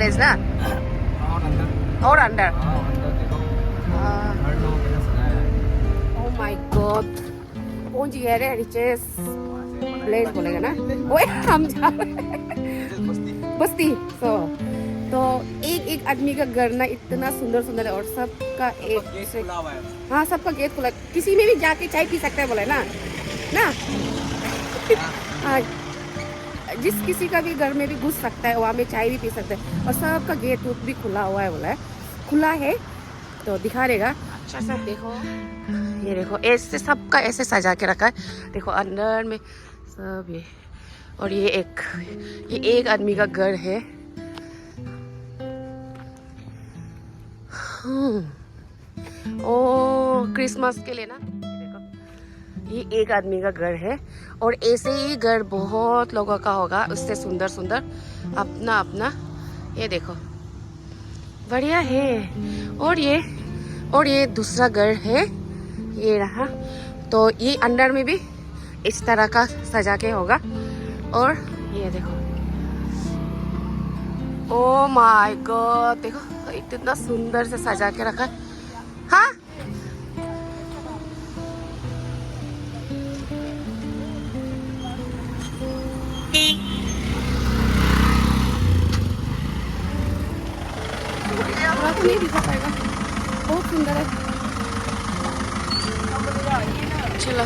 Place ना, और अंदर। ओह माय गॉड, कौन सी है रिचेस प्लेस बोलेगा ना। ओए हम जा रहे हैं बस्ती। तो एक एक आदमी का घर ना इतना सुंदर सुंदर है, और सबका एक से, हाँ सबका गेट खुला, किसी में भी जाके चाय पी सकता है बोले ना ना। हाँ, जिस किसी का भी घर में भी घुस सकता है, वहाँ में चाय भी पी सकते हैं, और सबका गेट उट भी खुला हुआ है, बोला है खुला है। तो दिखा देगा अच्छा सा, देखो ये देखो ऐसे सबका ऐसे सजा के रखा है, देखो अंदर में सब ये। और ये एक आदमी का घर है। ओ क्रिसमस के लिए ना, देखो ये एक आदमी का घर है, और ऐसे ही घर बहुत लोगों का होगा, उससे सुंदर सुंदर अपना अपना। ये देखो बढ़िया है। और ये दूसरा घर है, ये रहा। तो ये अंदर में भी इस तरह का सजा के होगा। और ये देखो, ओ माय गॉड, देखो इतना सुंदर से सजा के रखा है। हाँ तो नहीं दिखा पाएगा, बहुत सुंदर है। चलो,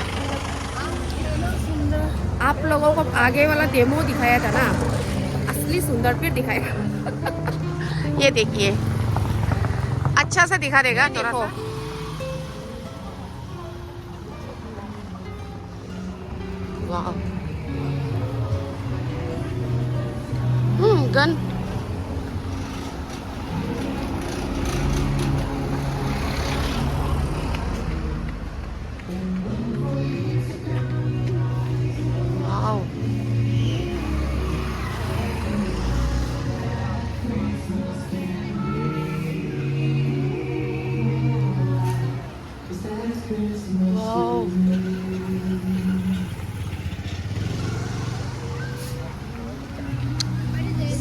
आप लोगों को आगे वाला डेमो दिखाया था ना, असली सुंदर फिर दिखाएगा। ये देखिए अच्छा सा दिखा देगा थोड़ा सा। वाह, गन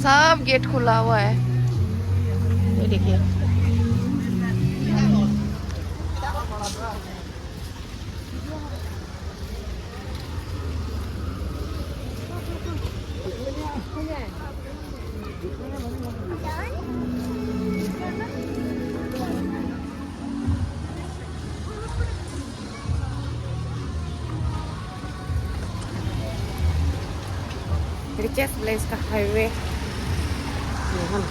सब गेट खुला हुआ है, ये देखिए। रिचेस प्लेस का हाईवे यहाँ।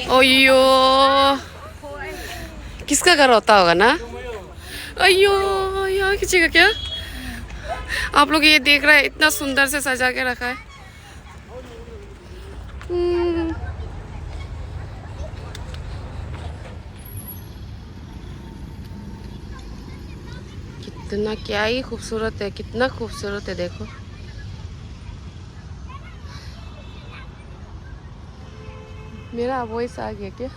ओयो, किसका घर होता होगा ना। अयो यहाँ खींचेगा क्या। आप लोग ये देख रहे हैं, इतना सुंदर से सजा के रखा है। कितना, क्या ही खूबसूरत है, कितना खूबसूरत है देखो। मेरा वॉइस आ गया क्या।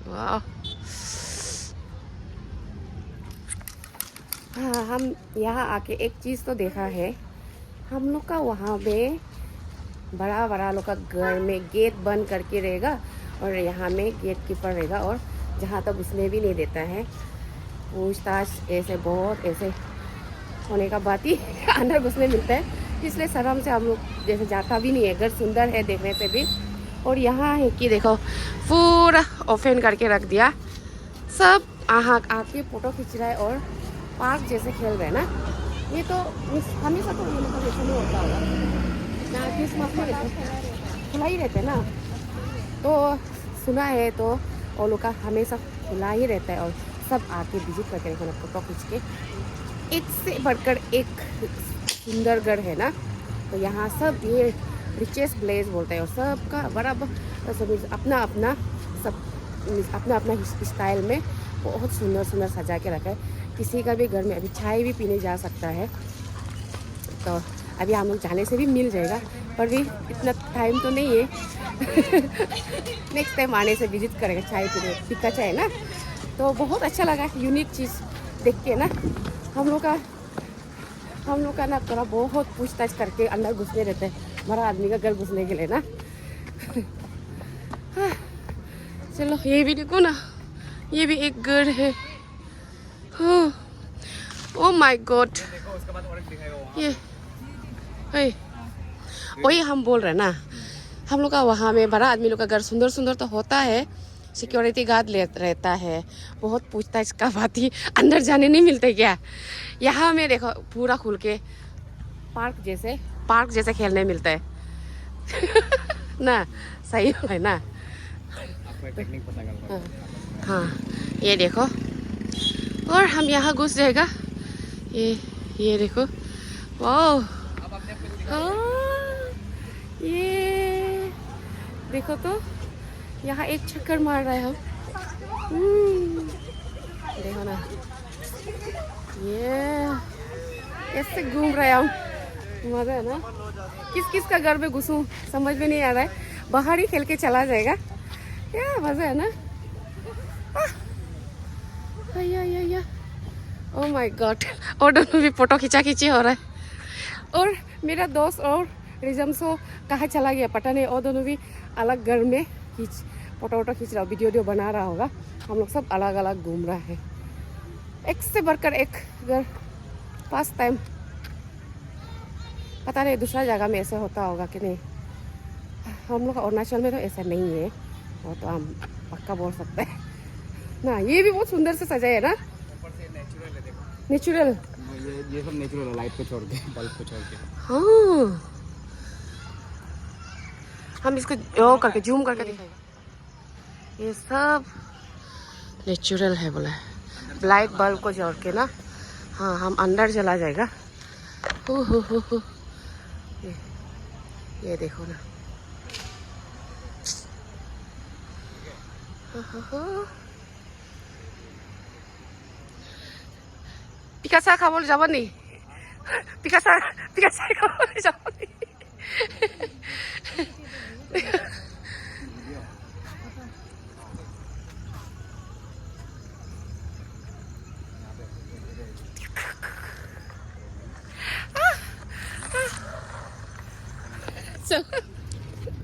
वाह, हाँ हम यहाँ आके एक चीज़ तो देखा है, हम लोग का वहाँ पे बड़ा बड़ा लोग का घर में गेट बंद करके रहेगा, और यहाँ में गेट कीपर रहेगा, और जहाँ तक उसने भी नहीं देता है, पूछताछ ऐसे बहुत ऐसे होने का बात ही अंदर घुसने मिलता है। इसलिए शर्म से हम लोग जैसे जाता भी नहीं है। घर सुंदर है देखने से भी। और यहाँ है कि देखो पूरा ओपन करके रख दिया, सब आके फोटो खींच रहा है, और पार्क जैसे खेल रहे हैं ना। ये तो हमेशा तो ये मतलब ऐसा नहीं होता होगा ना, क्रिसमस में खुला ही रहते ना। तो सुना है तो वो लोग का हमेशा खुला ही रहता है, और सब आके विजिट करके फोटो खींच के। एक से बढ़कर एक सुंदर घर है ना। तो यहाँ सब ये रिचेस्ट प्लेस बोलते हैं और सबका बराबर सब अपना अपना सब अपना अपना स्टाइल में बहुत सुंदर सुंदर सजा के रखा है। किसी का भी घर में अभी चाय भी पीने जा सकता है, तो अभी हम लोग जाने से भी मिल जाएगा, पर भी इतना टाइम तो नहीं है। नेक्स्ट टाइम आने से विजिट करेंगे चाय पीने, फिक्का चाय ना। तो बहुत अच्छा लगा यूनिक चीज़ देख के ना। हम लोग का ना थोड़ा बहुत पूछताछ करके अंदर घुसने रहते हैं हमारा आदमी का घर घुसने के लिए ना। चलो ये भी देखो ना, ये भी एक घर है। ओह माय गॉड, ये वही हम बोल रहे हैं ना, हम लोग का वहाँ में बड़ा आदमी लोग का घर सुंदर सुंदर तो होता है, सिक्योरिटी गार्ड रहता है, बहुत पूछताछ का बात ही, अंदर जाने नहीं मिलते क्या। यहाँ में देखो पूरा खुल के पार्क जैसे खेलने मिलता है। ना सही है ना। टेक्निक पता कर। हाँ ये देखो, और हम यहाँ घुस जाएगा। ये देखो, वाह, हाँ ये देखो तो यहाँ एक चक्कर मार रहा है हम। देखो ना, ये कैसे घूम रहे हैं हम, मजा है ना। किस किस का घर में घुसूं समझ में नहीं आ रहा है, बाहर ही खेल के चला जाएगा, क्या मजा है ना। या ओह माय गॉड, और दोनों भी फोटो खींची हो रहा है। और मेरा दोस्त और रिजमसो कहाँ चला गया पता नहीं, और दोनों भी अलग घर में फोटो खींच रहा, वीडियो बना रहा होगा। हम लोग सब अलग अलग घूम रहा है, एक से बढ़कर एक घर, फर्स्ट टाइम। पता नहीं दूसरा जगह में ऐसा होता होगा कि नहीं। हम लोग अरुणाचल में तो ऐसा नहीं है, वो तो हम पक्का बोल सकते हैं ना। ये भी बहुत सुंदर से सजा है ना, नेचुरल। ये सब नेचुरल है, लाइट को छोड़ के, बल्ब को छोड़ के। हाँ, हम इसको करके जूम करके दिखाएंगे। ये सब नेचुरल है बोला है, लाइट बल्ब को जोड़ के ना। हाँ हम अंदर चला जाएगा। हो ये देखो ना। पिकासा खाबल যাব নি? পিকাসা খাবলে যাব নি?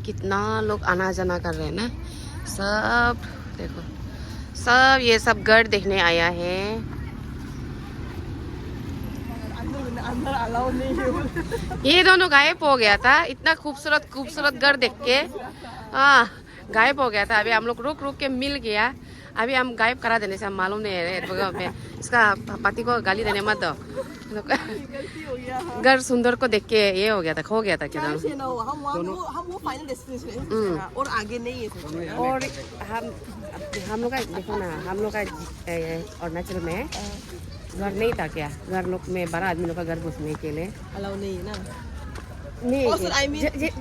कितना लोग आना जाना कर रहे हैं ना। सब देखो, सब ये सब घर देखने आया है। ये दोनों गायब हो गया था, इतना खूबसूरत घर देख के। हाँ गायब हो गया था, अभी हम लोग रुक के मिल गया। अभी हम गायब करा देने से हम मालूम नहीं है, इसका पति को गाली देने मत दो। घर सुंदर को देख के ये हो गया था, खो गया था क्या। हम वो फाइनल डेस्टिनेशन है और आगे नहीं है। और हम लोग का देखो ना, हम लोग का अरुणाचल में घर नहीं था क्या, घर लोग में बड़ा आदमी लोग का घर घुसने के लिए अलाउ नहीं है ना। नहीं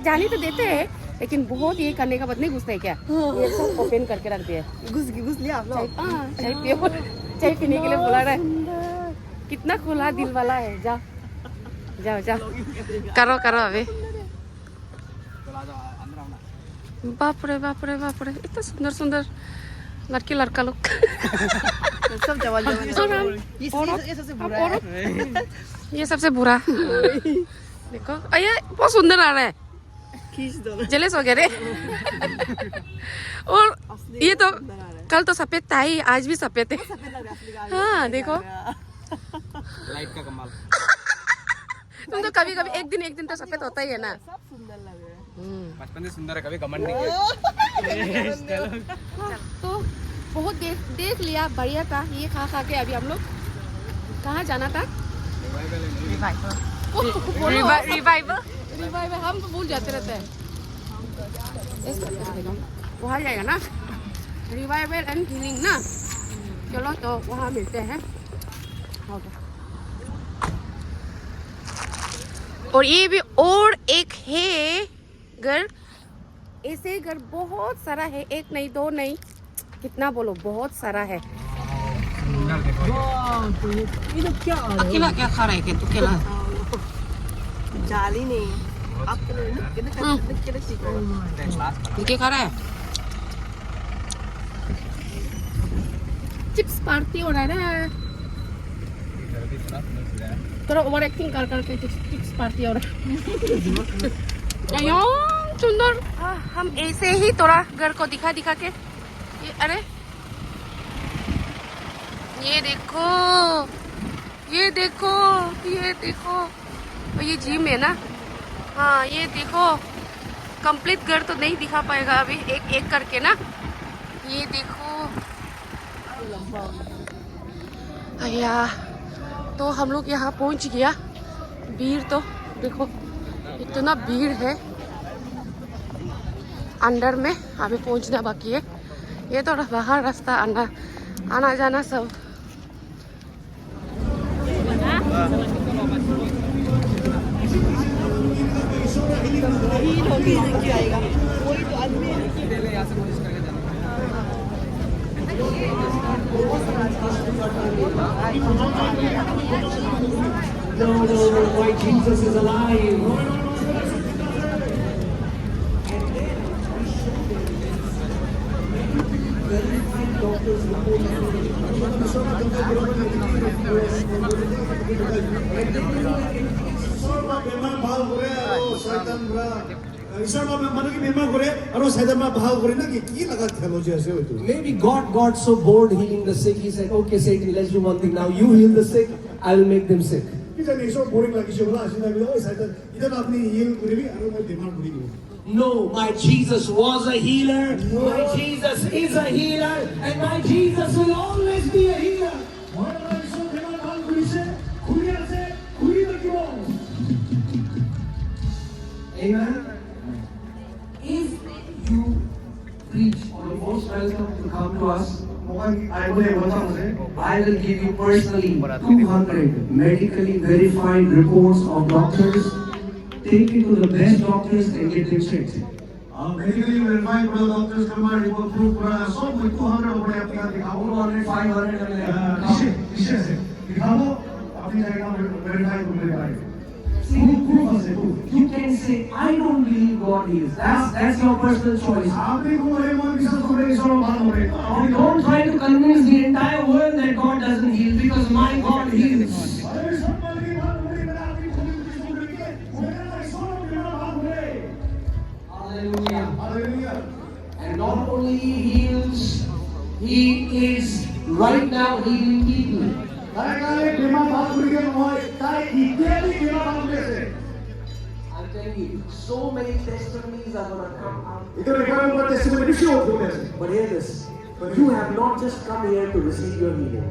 जाने तो देते हैं, लेकिन बहुत ये करने का बाद नहीं घुसते क्या। ये सब ओपन करके रख दिया, घुस लिया आप लोग। चाय पीने के लिए बुला रहा है। कितना खुला दिल वाला है। जाओ करो अभी। बाप रे इतना सुंदर लड़की लड़का लोग। सब जवान ये सबसे बुरा देखो, अये बहुत सुंदर आ रहा है, खींच दो। जेलस हो गया रे। और ये तो कल तो सफेद था ही, आज भी सफेद है। हाँ देखो, लाइट का कमाल। तुम तो कभी एक दिन तो सफेद होता ही है ना। सब सुंदर लग रहे हैं। बचपन से सुंदर है, कभी घमंड नहीं किया। तो बहुत देख लिया, बढ़िया था। ये खा के अभी हम लोग कहाँ जाना था? रिवाइवल। हम तो भूल जाते रहते हैं, वहाँ जाएगा ना, रिवाइवल एंड हीलिंग ना। चलो तो वहाँ मिलते हैं। और ये भी और एक है घर, ऐसे घर बहुत सारा है, एक नहीं दो नहीं, कितना बोलो, बहुत सारा है। ये तो क्या अकेला क्या खा रहा है तू? अकेला जाली नहीं आप क्या खा रहा है? चिप्स पार्टी हो रहा है ना, थोड़ा ओवर एक्टिंग कर करके चिप्स पार्टी हो रहा है। सुंदर। हम ऐसे ही थोड़ा घर को दिखा दिखा के ये, अरे ये देखो, ये देखो, ये देखो, ये जिम है ना। हाँ ये देखो, कंप्लीट घर तो नहीं दिखा पाएगा अभी, एक एक करके ना। ये देखो भैया, तो हम लोग यहाँ पहुँच गया। भीड़ तो देखो, इतना भीड़ है अंदर में, अभी पहुँचना बाकी है। ये तो बाहर रास्ता आना जाना सब। आएगा वही तो आदमी यहाँ से कोशिश करके जाना। Why Jesus is alive. Maybe God got so bored healing the sick, he said, okay Satan, let's do one thing now. You heal the sick, I will make them sick. No, my Jesus was a healer, my Jesus is a healer, and my Jesus will always be a healer. Amen. If you preach or you're most welcome to come to us, I will give you personally 200 medically verified reports of doctors. Take it to the best doctors and get them checked. Medically verified doctors come and prove so 200 over Over 500 You can say, I don't believe God heals. That's your personal choice. Don't try to convince the entire world that God doesn't heal, because my God heals. Hallelujah. And not only He heals, He is right now healing people. I'm telling you, so many testimonies are going to come out. But hear this, you have not just come here to receive your healing.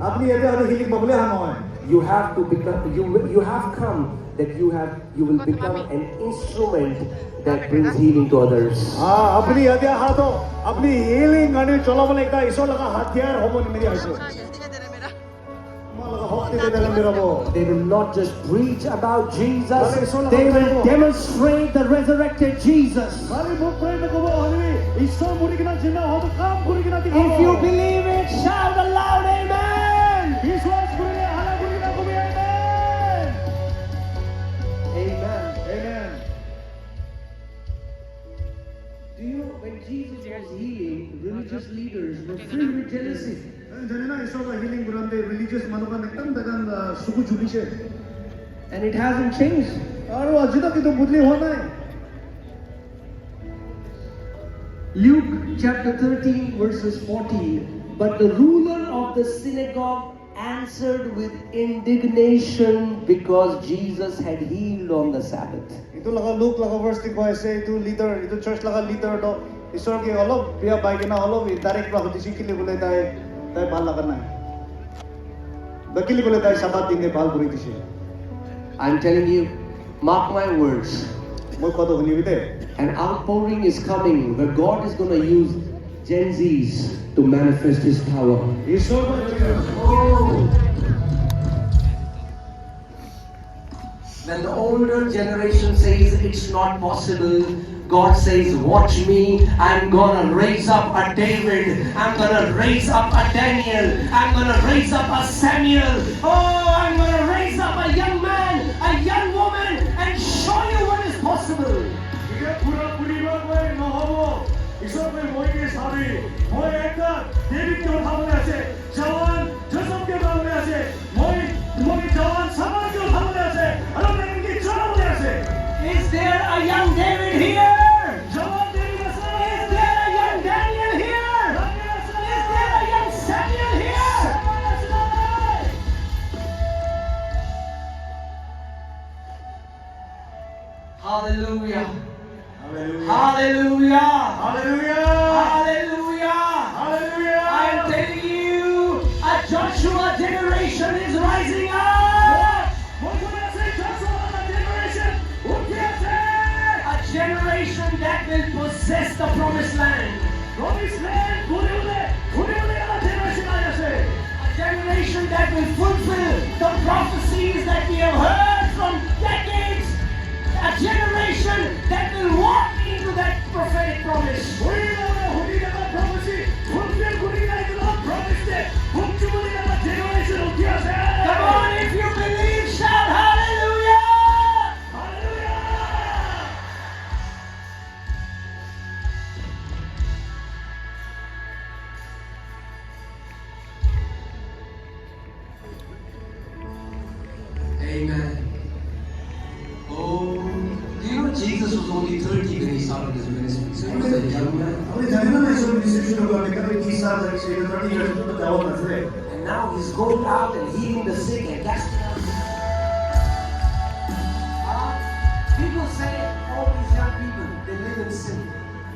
You have to become, you have come that you will become an instrument that brings healing to others. अपनी healing आणि चलावले एकदा ईश्वर लगा हथियार हो मन मेरी आशो They will not just preach about Jesus, they will demonstrate the resurrected Jesus. If you believe it, shout aloud, amen. Amen. Do you know when Jesus was healing, religious leaders were filled with jealousy. And it hasn't changed. Luke chapter 13 verses 40. But the ruler of the synagogue answered with indignation because Jesus had healed on the Sabbath. Itu laga Luke laga verse ti ko ase itu leader itu church laga leader do isor ke olop biya bai ke na olop direct pra hoti sikile bole tai bal laga na bakili bole tai sabat din de bal buri dise. I'm telling you, mark my words. Moi koto honi bide An outpouring is coming where God is going to use Gen Zs to manifest His power. When the older generation says it's not possible, God says, watch me, I'm gonna raise up a David, I'm gonna raise up a Daniel, I'm gonna raise up a Samuel, oh, I'm gonna raise up a young man, a young woman, and show you what is possible. 이게 불안불이라고의 너하고 이스라엘 모임의 사리 모임 일단 데뷔교 타고내 하세 자원 저성교 타고내 하세 모임 자원 사만교 타고내 하세 하나님의 게 전하고내 하세 Is there a young David here? 자원 데뷔가 Is 사랑해 there a young Daniel here? Is there a young Samuel here? Hallelujah. Hallelujah. 할렐루야 Hallelujah. 할렐루야 I am telling you, a Joshua generation is rising up. 모토나세 자소하는 제너레이션 우티아세 A generation that will possess the promised land. 로미스랜 구레우네가 제너레이션 아니었어요 A generation that will fulfill the prophecies that we have heard from decades. A generation that will walk into that prophetic promise. 우리나라 프로미스 분별 구리가 있는 프로미스 북주부리가 제너레이션 우티아세 Come on, if you believe, shout hallelujah! 할렐루야 Amen. Oh, do you know Jesus was only 30 when he started his ministry? So he was a young man. 우리 자녀는 미스시로 가니까 기사들 지금 30 years to 나왔는데 And now he's going out and healing the sick and casting out people say all these young people, they live in sin.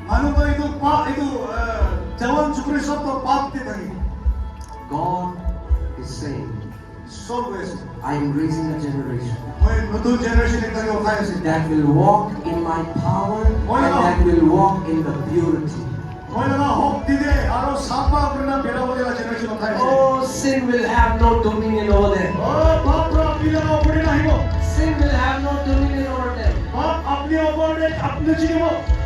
많은 거 이거 자원 주크를 썼던 밥때 당이 God is saying, 솔브에서 I am raising a generation 너도 제너레이션에 당이 오가야지 that will walk in my power and that will walk in the purity. 뭐야가 혹디데 아로 사파 그러나 베라보데가 제너레이션 오가야지 Oh, sin will have no dominion over them. 바프라 비라가 오브리나 히고 Sin will have no dominion over them. 밥 앞니 오버데 앞니 지금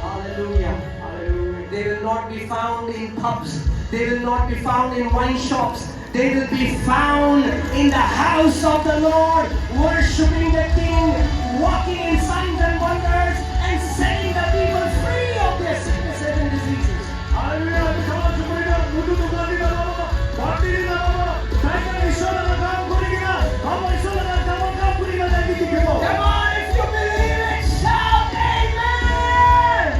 Hallelujah. Hallelujah. They will not be found in pubs. They will not be found in wine shops. They will be found in the house of the Lord, worshiping the King, walking in signs and wonders, and setting the people free of their sicknesses and diseases. 할렐루야 자원 주크리가 무두도 가디가 나와 밥들이 나와 자기가 있어라 가 부리기나 아무 있어라 자원 가 부리가 되기 기고 Come on, if you believe it, shout amen!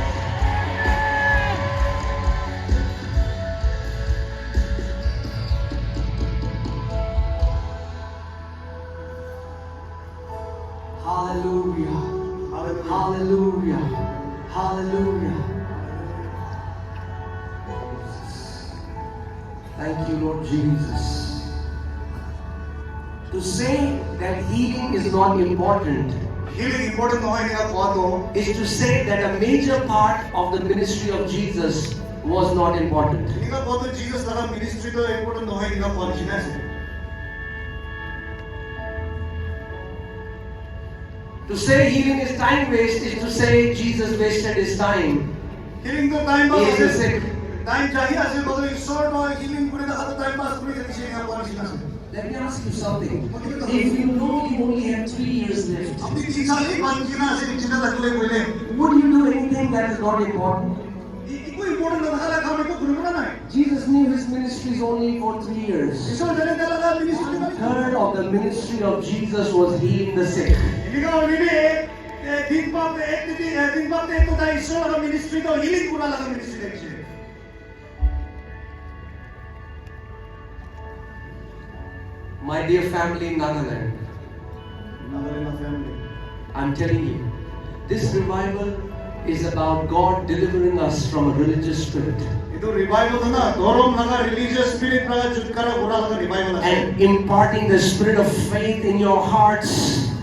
Hallelujah. Hallelujah. Hallelujah. Thank you, Lord Jesus. To say that healing is not important 힐링 임포र्턴트 노하이가 보아도 is to say that a major part of the ministry of Jesus was not important. 이가 보도 지저스 나가 미니스트리도 임포र्턴트 노하이가 보아지나서 To say healing is time waste is to say Jesus wasted his time. 힐링도 타임 He is 파스 sick. 타임 चाहिए ऐसे बोलो इशोर 힐링 पूरे का time pass पूरे के लिए बोआ지나서 Let me ask you something. If you know you only have 3 years left, अपनी 3 साल ही बांचना ऐसे चिंता रखले बोले would you do anything that is not important? कोई इम्पोर्टेंट लगा रहा खाने को गुरुकुल ना है Jesus knew his ministry is only for 3 years. इशोर जने का लगा मिनिस्ट्री में Third of the ministry of Jesus was healing the sick. इनका उन्हें दिन बाद एक तो था इशोर का मिनिस्ट्री तो हीलिंग पूरा लगा मिनिस्ट्री देखिए My dear family in Nagaland, I'm telling you, this revival is about God delivering us from a religious spirit ಇದು ರಿವೈವಲ್ ಅನ್ನ ಗೌರವ ಲगा ರಿಲಿಜಿಯಸ್ ಸ್ಪಿರಿಟ್ ಪ್ರಕಾರ ಚುಟ್ಕಾರ ಗುಣ ಲगा ರಿವೈವಲ್ ಅನ್ನ and imparting the spirit of faith in your hearts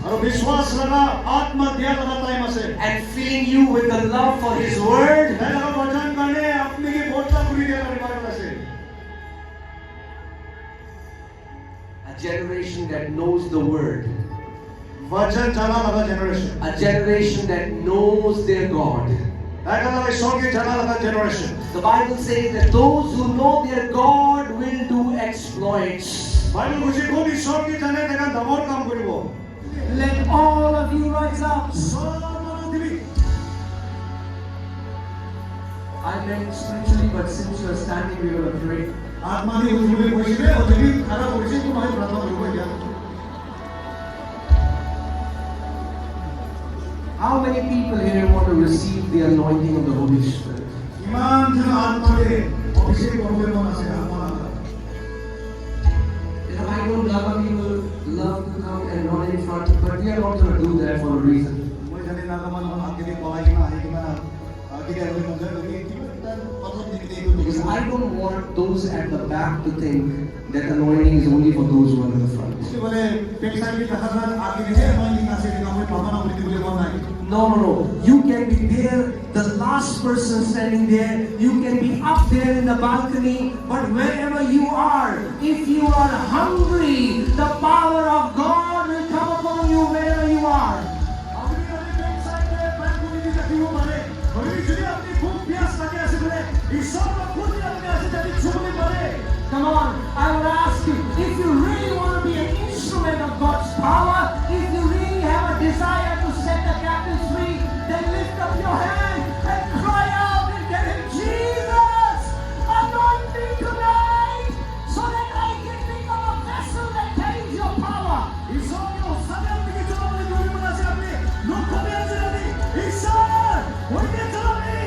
और विश्वास लगा आत्मा ध्यान लगा टाइम से and filling you with the love for His word. लगा वचन करने अपने की बोलता पूरी देना रिवैवल से A generation that knows the word वचन जाना लगा generation. A generation that knows their God. ऐका लगा ईश्वर की जाना लगा generation. The Bible says that those who know their God will do exploits. Bible मुझे कौन ईश्वर की जाने देखा दमोर काम करिबो. Let all of you rise up. I meant spiritually, but since you are standing, we will pray. आत्मा ने उठे बसिले और जब खड़ा होइसे तो भाई प्रार्थना करिबो क्या. How many people here want to receive the anointing of the Holy Spirit? ईमान जन आत्मा दे अभिषेक करबे मन আছে आत्मा. I know a lot of people love to come and run in front, but we are not going to do that for a reason. মই জানি না কামান আগে পলাই কিনা আহি কিনা আগে আমি মন যায় কি কথা দিতে এইটো. Because I don't want those at the back to think that anointing is only for those who are in the front. इसके बोले पेक्सा भी कहा आगे दिखे anointing আছে কিনা মই ভাবনা করি বলে মন নাই. No. You can be there, the last person standing there. You can be up there in the balcony. But wherever you are, if you are hungry, the power of God will come upon you wherever you are. আপনি যদি পেক্সা তে balcony দিতে দিও পারে আমি যদি আপনি খুব পিয়াস লাগে আছে বলে ঈশ্বর খুব আপনি আছে যদি ছুটতে পারে. Come on, I will ask you, if you really want to be an instrument of God's power, if you really have a desire to set the captives free, then lift up your hand and cry out and tell him, Jesus, anoint me tonight so that I can become a vessel that carries your power. ঈশ্বর সামনে দিকে চলো বলে দৌড়ে বলে আছে আপনি লোক কবে আছে জানি ঈশ্বর ওইদিকে চলো আপনি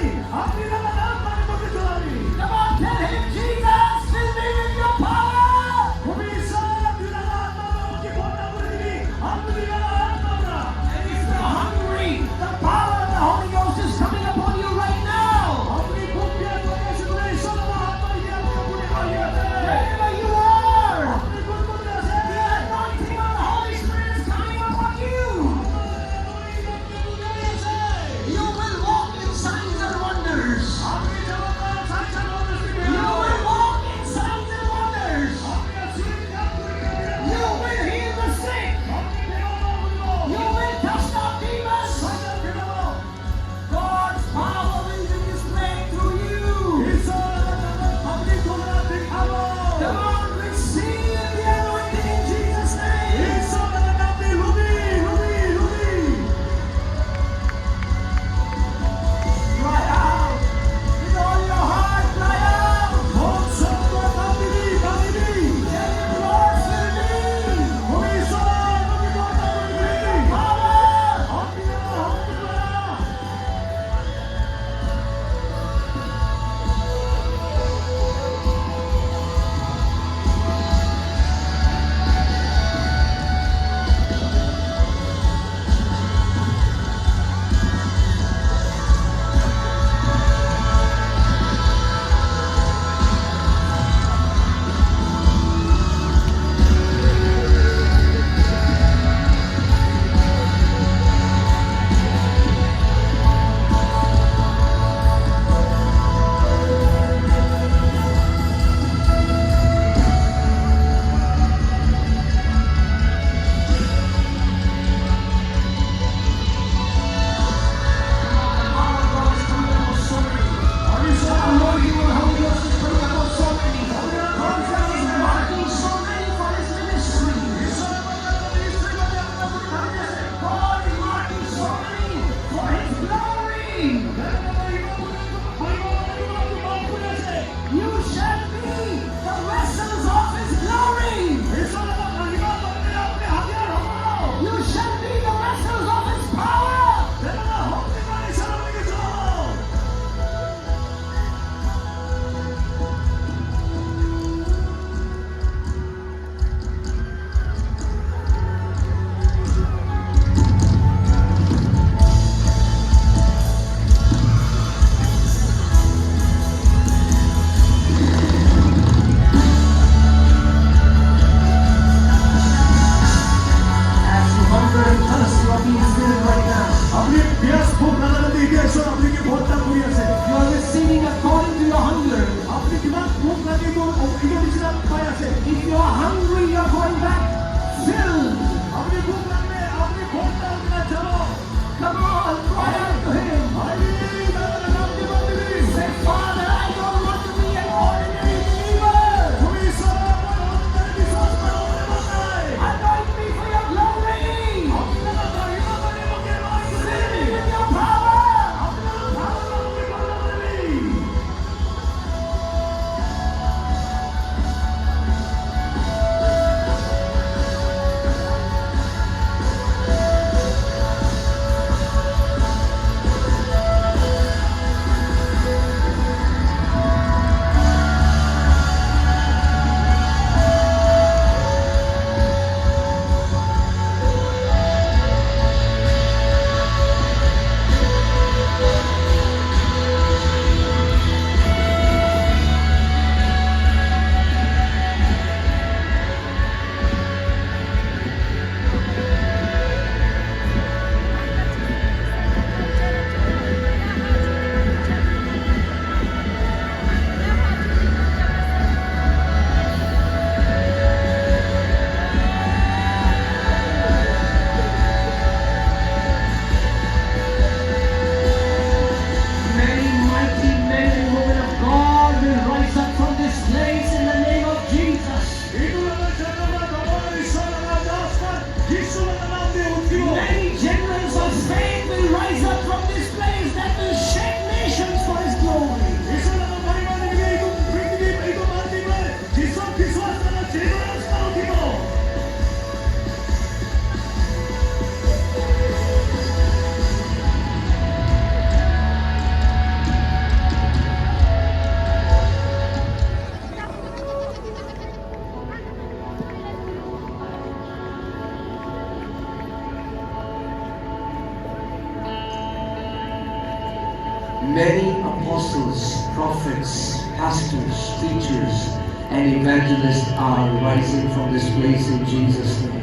prophets, pastors, teachers, and evangelists are rising from this place in Jesus' name.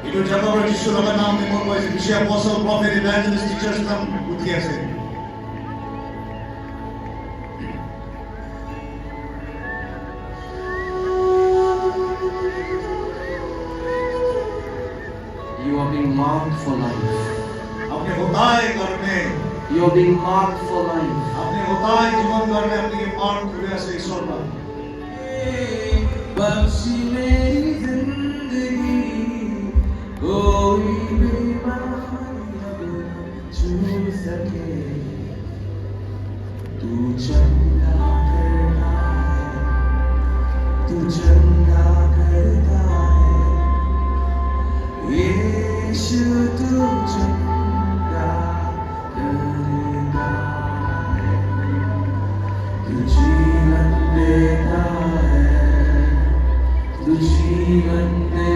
itu jagaबाट जिसुसँग नाम लिनु भएछ विषय अपोस्टल प्रफेट इभान्जेलिस्ट टिचर्स नाम उठिएको छ You are being marked for life. अपने होताय गर्ने You are being marked for life. अपने होताय जीवन गर्ने अपने के मार्ग हुँदैछ ईश्वरमा बख्शी मेरी जिंदगी कोई बीमारी अब छू सके तू चंगा करता है तू चंगा करता है यीशु तू चंगा करता है तू जीवन देता है तू जीवन दे